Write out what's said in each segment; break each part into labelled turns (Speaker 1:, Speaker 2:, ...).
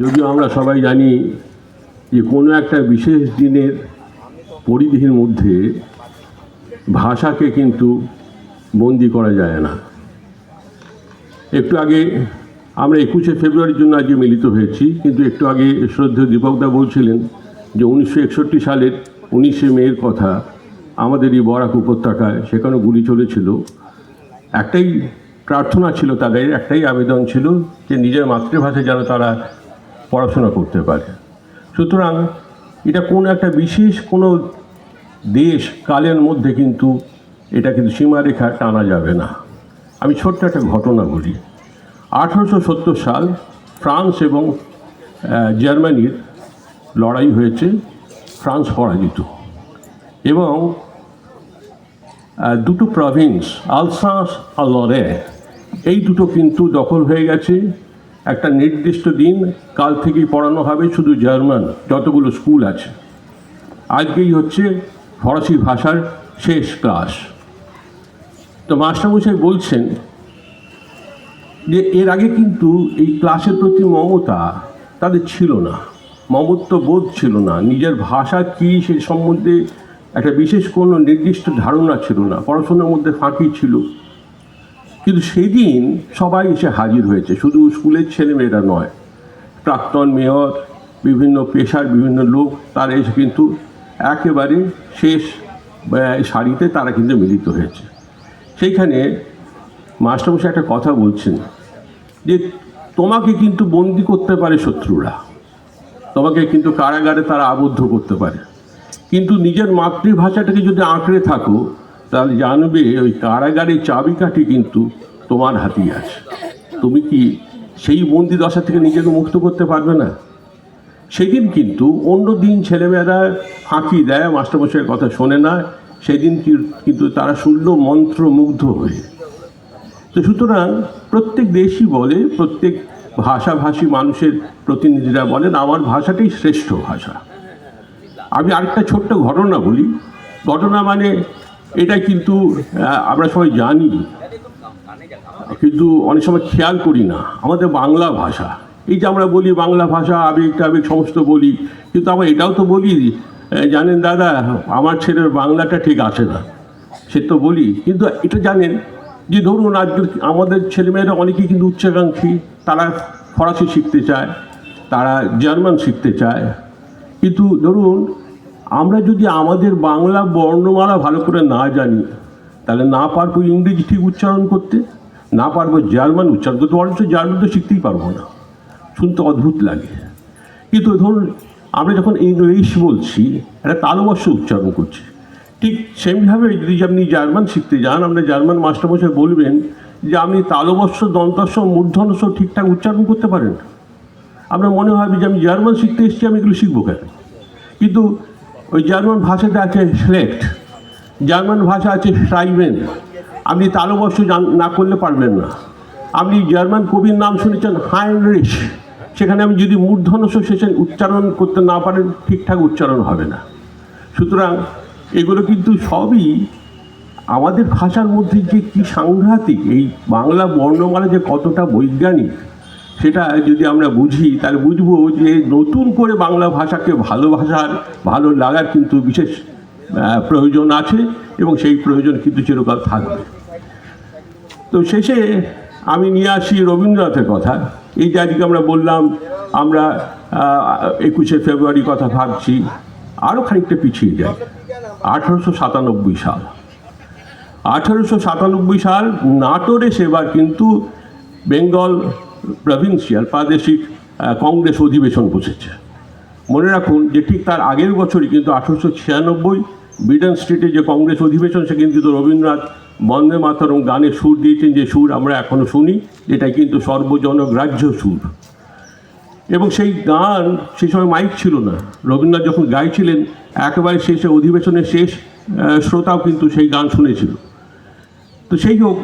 Speaker 1: যদিও আমরা সবাই জানি যে কোনো একটা বিশেষ দিনের পরিধির মধ্যে ভাষাকে কিন্তু বন্দি করা যায় না। একটু আগে আমরা 21শে ফেব্রুয়ারির জন্য আজকে মিলিত হয়েছি, কিন্তু একটু আগে শ্রদ্ধেয় দীপকদা বলছিলেন যে 1961 সালের 19শে মের কথা, আমাদের এই বরাক উপত্যকায় সেখানে গুলি চলেছিল। একটাই প্রার্থনা ছিল তাদের, একটাই আবেদন ছিল যে নিজের মাতৃভাষায় যেন তারা পড়াশোনা করতে পারে। সুতরাং এটা কোনো একটা বিশেষ কোনো দেশ কালের মধ্যে কিন্তু এটা কিন্তু সীমারেখা টানা যাবে না। আমি ছোট্ট একটা ঘটনা বলি। 1870 সাল ফ্রান্স এবং জার্মানির লড়াই হয়েছে, ফ্রান্স পরাজিত এবং দুটো প্রভিন্স আলসাস আর লরে এই দুটো কিন্তু দখল হয়ে গেছে। একটা নির্দিষ্ট দিন কাল থেকেই পড়ানো হবে শুধু জার্মান যতগুলো স্কুল আছে। আজকেই হচ্ছে ফরাসি ভাষার শেষ ক্লাস। তো মাস্টারমশাই বলছেন যে এর আগে কিন্তু এই ক্লাসের প্রতি মমতা তাদের ছিল না, মমত্ব বোধ ছিল না, নিজের ভাষা কী সে সম্বন্ধে একটা বিশেষ কোনো নির্দিষ্ট ধারণা ছিল না, পড়াশোনার মধ্যে ফাঁকি ছিল। কিন্তু সেদিন সবাই এসে হাজির হয়েছে, শুধু স্কুলের ছেলেমেয়েরা নয়, প্রাক্তন মেয়র, বিভিন্ন পেশার বিভিন্ন লোক, তারা এসে কিন্তু একেবারে শেষ সারিতে তারা কিন্তু মিলিত হয়েছে। সেইখানে মাস্টারমশাই একটা কথা বলছেন যে তোমাকে কিন্তু বন্দি করতে পারে শত্রুরা, তোমাকে কিন্তু কারাগারে তারা আবদ্ধ করতে পারে, কিন্তু নিজের মাতৃভাষাটাকে যদি আঁকড়ে থাকো তাহলে জানবে ওই কারাগারের চাবিকাঠি কিন্তু তোমার হাতেই আছে। তুমি কি সেই বন্দি দশা থেকে নিজেকে মুক্ত করতে পারবে না? সেদিন কিন্তু অন্য দিন ছেলেমেয়েরা ফাঁকি দেয়, মাস্টারমশাইয়ের কথা শোনে না, সেদিন কিন্তু তারা শুনল মন্ত্রমুগ্ধ হয়ে। তো সুতরাং প্রত্যেক দেশই বলে, প্রত্যেক ভাষাভাষী মানুষের প্রতিনিধিরা বলেন আমার ভাষাটাই শ্রেষ্ঠ ভাষা। আমি আরেকটা ছোট্ট ঘটনা বলি। ঘটনা মানে এটা কিন্তু আমরা সবাই জানি, কিন্তু অনেক সময় খেয়াল করি না। আমাদের বাংলা ভাষা, এই যে আমরা বলি বাংলা ভাষা আবেগ টাবেগ সমস্ত বলি, কিন্তু আমরা এটাও তো বলি জানেন দাদা আমার ছেলের বাংলাটা ঠিক আসে না, সে তো বলি। কিন্তু এটা জানেন যে ধরুন আজকে আমাদের ছেলেমেয়েরা অনেকেই কিন্তু উচ্চাকাঙ্ক্ষী, তারা ফরাসি শিখতে চায়, তারা জার্মান শিখতে চায়, কিন্তু ধরুন আমরা যদি আমাদের বাংলা বর্ণমালা ভালো করে না জানি তাহলে না পারবো ইংরেজি ঠিক উচ্চারণ করতে, না পারবো জার্মান উচ্চারণ করতে, অথচ জার্মান তো শিখতেই পারবো না, শুনতে অদ্ভুত লাগে। কিন্তু ধরুন আমরা যখন ইংলিশ বলছি একটা তালবস্য উচ্চারণ করছি, ঠিক সেমভাবে যদি আপনি জার্মান শিখতে যান, আমরা জার্মান মাস্টারমশাই বলবেন যে আপনি তালবস্য দন্তস্ব মূর্ধন্যস্ব ঠিকঠাক উচ্চারণ করতে পারেন। আমরা মনে হয় যে আমি জার্মান শিখতে এসেছি, আমি এগুলো শিখবো কেন? কিন্তু ওই জার্মান ভাষাতে আছে স্লেক্ট, জার্মান ভাষা আছে শ্রাইবেন, আপনি তালবস্য না করলে পারবেন না। আপনি জার্মান কবির নাম শুনেছেন হাইনরিশ, সেখানে আমি যদি মূর্ধন্যস্ব শেষে উচ্চারণ করতে না পারেন ঠিকঠাক উচ্চারণ হবে না। সুতরাং এগুলো কিন্তু সবই আমাদের ভাষার মধ্যে যে কী সাংঘাতিক, এই বাংলা বর্ণমালা যে কতটা বৈজ্ঞানিক, সেটা যদি আমরা বুঝি তাহলে বুঝবো যে নতুন করে বাংলা ভাষাকে ভালোবাসার ভালো লাগার কিন্তু বিশেষ প্রয়োজন আছে এবং সেই প্রয়োজন কিন্তু চিরকাল থাকবে। তো শেষে আমি নিয়ে আসি রবীন্দ্রনাথের কথা। এই যে আজকে আমরা বললাম আমরা 21শে ফেব্রুয়ারি কথা ভাবছি, আরও খানিকটা পিছিয়ে যাই। 1897 সাল, 1897 সাল নাটোরে সেবার কিন্তু বেঙ্গল প্রভিন্সিয়াল প্রাদেশিক কংগ্রেস অধিবেশন বসেছে। মনে রাখুন যে ঠিক তার আগের বছরই কিন্তু 1896 বিডন স্ট্রিটে যে কংগ্রেস অধিবেশন, সেখানে কিন্তু রবীন্দ্রনাথ বন্দে মাতরম গানের সুর দিয়েছেন, যে সুর আমরা এখনও শুনি, যেটা কিন্তু সর্বজনগ্রাহ্য সুর। এবং সেই গান সেই সময় মাইক ছিল না, রবীন্দ্রনাথ যখন গাইছিলেন একেবারে শেষে অধিবেশনের শেষ শ্রোতাও কিন্তু সেই গান শুনেছিল। তো সেই হোক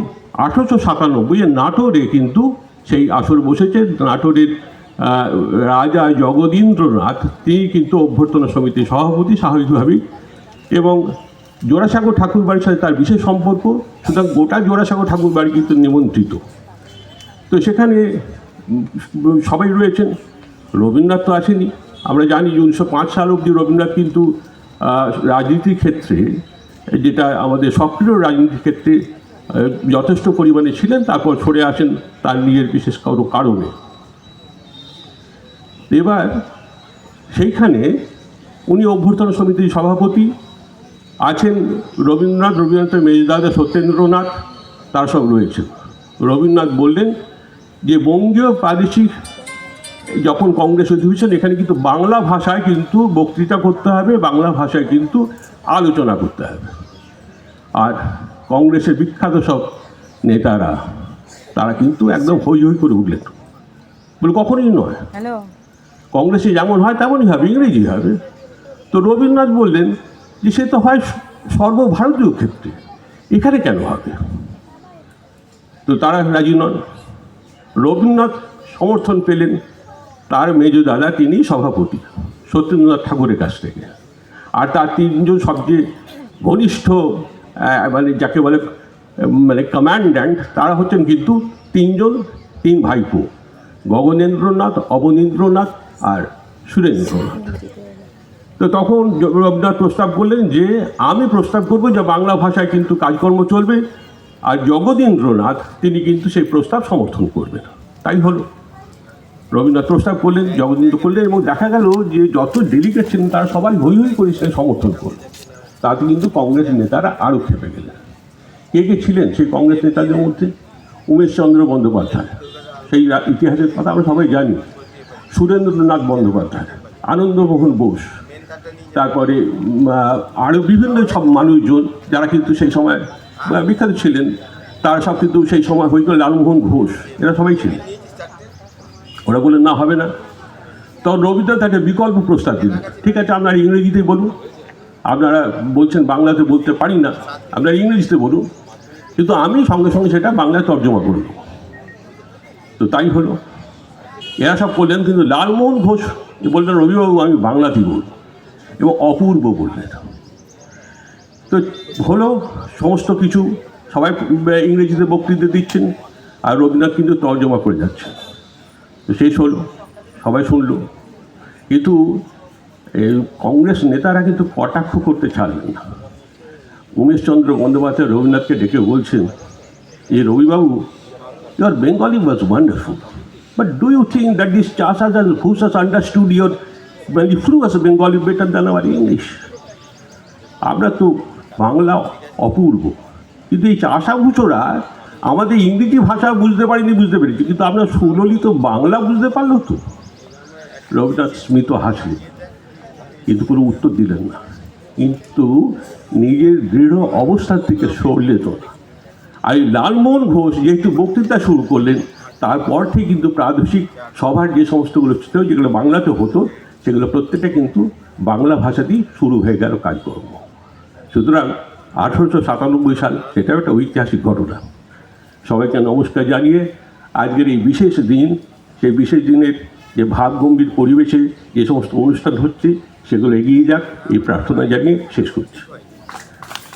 Speaker 1: 1897 নাটোরে কিন্তু সেই আসর বসেছে। নাটোরের রাজা জগদীন্দ্রনাথ তিনি কিন্তু অভ্যর্থনা সমিতির সভাপতি স্বাভাবিকভাবেই, এবং জোড়াসাঁকো ঠাকুর বাড়ির সাথে তার বিশেষ সম্পর্ক, সুতরাং গোটা জোড়াসাঁকো ঠাকুর বাড়ি কিন্তু নিমন্ত্রিত। তো সেখানে সবাই রয়েছেন। রবীন্দ্রনাথ তো আসেনি। আমরা জানি যে 1905 সাল অবধি রবীন্দ্রনাথ কিন্তু রাজনীতির ক্ষেত্রে, যেটা আমাদের সক্রিয় রাজনীতির ক্ষেত্রে যথেষ্ট পরিমাণে ছিলেন, তারপর সরে আসেন তার নিজের বিশেষ কোনো কারণে। এবার সেইখানে উনি অভ্যর্থনা সমিতির সভাপতি আছেন, রবীন্দ্রনাথের মেজদাদা সত্যেন্দ্রনাথ, তারা সব রয়েছেন। রবীন্দ্রনাথ বললেন যে বঙ্গীয় প্রাদেশিক যখন কংগ্রেস অধিবেশন, এখানে কিন্তু বাংলা ভাষায় কিন্তু বক্তৃতা করতে হবে, বাংলা ভাষায় কিন্তু আলোচনা করতে হবে। আর কংগ্রেসের বিখ্যাত সব নেতারা তারা কিন্তু একদম হই হই করে উঠলেন, বলে কখনোই নয়, কংগ্রেসে যেমন হয় তেমনই হবে, ইংরেজি হবে। তো রবীন্দ্রনাথ বললেন যে সে তো হয় সর্বভারতীয় ক্ষেত্রে, এখানে কেন হবে? তো তারা রাজি নন। রবীন্দ্রনাথ সমর্থন পেলেন তার মেজ দাদা, তিনি সভাপতি সত্যেন্দ্রনাথ ঠাকুরের কাছ থেকে, আর তার তিনজন সবচেয়ে ঘনিষ্ঠ মানে যাকে বলে মানে কমান্ড্যান্ট, তারা হচ্ছেন কিন্তু তিন ভাইপো, গগনেন্দ্রনাথ, অবনীন্দ্রনাথ আর সুরেন্দ্রনাথ। তো তখন রবীন্দ্রনাথ প্রস্তাব করলেন যে আমি প্রস্তাব করবো যে বাংলা ভাষায় কিন্তু কাজকর্ম চলবে, আর জগদীন্দ্রনাথ তিনি কিন্তু সেই প্রস্তাব সমর্থন করবেন। তাই হলো, রবীন্দ্রনাথ প্রস্তাব করলেন, জগদীন্দ্র করলেন, এবং দেখা গেল যে যত ডেলিগেট ছিলেন তারা সবাই হই হই করে সে সমর্থন করলেন। তাতে কিন্তু কংগ্রেস নেতারা আরও খেপে গেলেন। কে কে ছিলেন সেই কংগ্রেস নেতাদের মধ্যে? উমেশচন্দ্র বন্দ্যোপাধ্যায়, সেই ইতিহাসের কথা আমরা সবাই জানি, সুরেন্দ্রনাথ বন্দ্যোপাধ্যায়, আনন্দমোহন বোস, তারপরে আরও বিভিন্ন সব মানুষজন যারা কিন্তু সেই সময় বিখ্যাত ছিলেন, তারা সব কিন্তু সেই সময় হয়তো লালমোহন ঘোষ, এরা সবাই ছিলেন। ওরা বললেন না, হবে না। তখন রবীন্দ্রনাথ একটা বিকল্প প্রস্তাব দিলেন, ঠিক আছে আপনারা ইংরেজিতেই বলুন, আপনারা বলছেন বাংলাতে বলতে পারি না, আপনারা ইংরেজিতে বলুন, কিন্তু আমি সঙ্গে সঙ্গে সেটা বাংলায় তর্জমা করব। তো তাই হলো, এরা সব করলেন, কিন্তু লালমোহন ঘোষ বললেন রবিবাবু আমি বাংলাতেই বলব, এবং অপূর্ব বললেন। তো হলো সমস্ত কিছু, সবাই ইংরেজিতে বক্তৃতা দিচ্ছেন আর রবীন্দ্রনাথ কিন্তু তর্জমা করে যাচ্ছেন। তো শেষ হলো, সবাই শুনল, কিন্তু এই কংগ্রেস নেতারা কিন্তু কটাক্ষ করতে ছাড়লেন না। উমেশচন্দ্র বন্দ্যোপাধ্যায় রবীন্দ্রনাথকে ডেকে বলছেন যে রবিবাবু, your Bengali was wonderful, but do you think that this চাষাস অ্যান্ড ফুসাস understood your very fluent Bengali better than our English? আমরা তো বাংলা অপূর্ব, কিন্তু এই চাষাভুষোরা আমাদের ইংরেজি ভাষা বুঝতে বুঝতে পেরেছি, কিন্তু আপনার সুললিত বাংলা বুঝতে পারলো তো? রবীন্দ্রনাথ স্মিত হাসলেন, কিন্তু কোনো উত্তর দিলেন না, কিন্তু নিজের দৃঢ় অবস্থান থেকে সরলে তো না। আর এই লালমোহন ঘোষ যেহেতু বক্তৃতা শুরু করলেন, তারপর থেকে কিন্তু প্রাদেশিক সভার যে সমস্তগুলো ছিল, যেগুলো বাংলাতে হতো, সেগুলো প্রত্যেকটা কিন্তু বাংলা ভাষাতেই শুরু হয়ে গেল কাজকর্ম। সুতরাং 1897 সাল, সেটাও একটা ঐতিহাসিক ঘটনা। সবাইকে নমস্কার জানিয়ে আজকের এই বিশেষ দিন, সেই বিশেষ দিনের যে ভাবগম্ভীর পরিবেশে যে সমস্ত অনুষ্ঠান হচ্ছে সেগুলো এগিয়ে যাক, এই প্রার্থনা জানিয়ে শেষ করছি।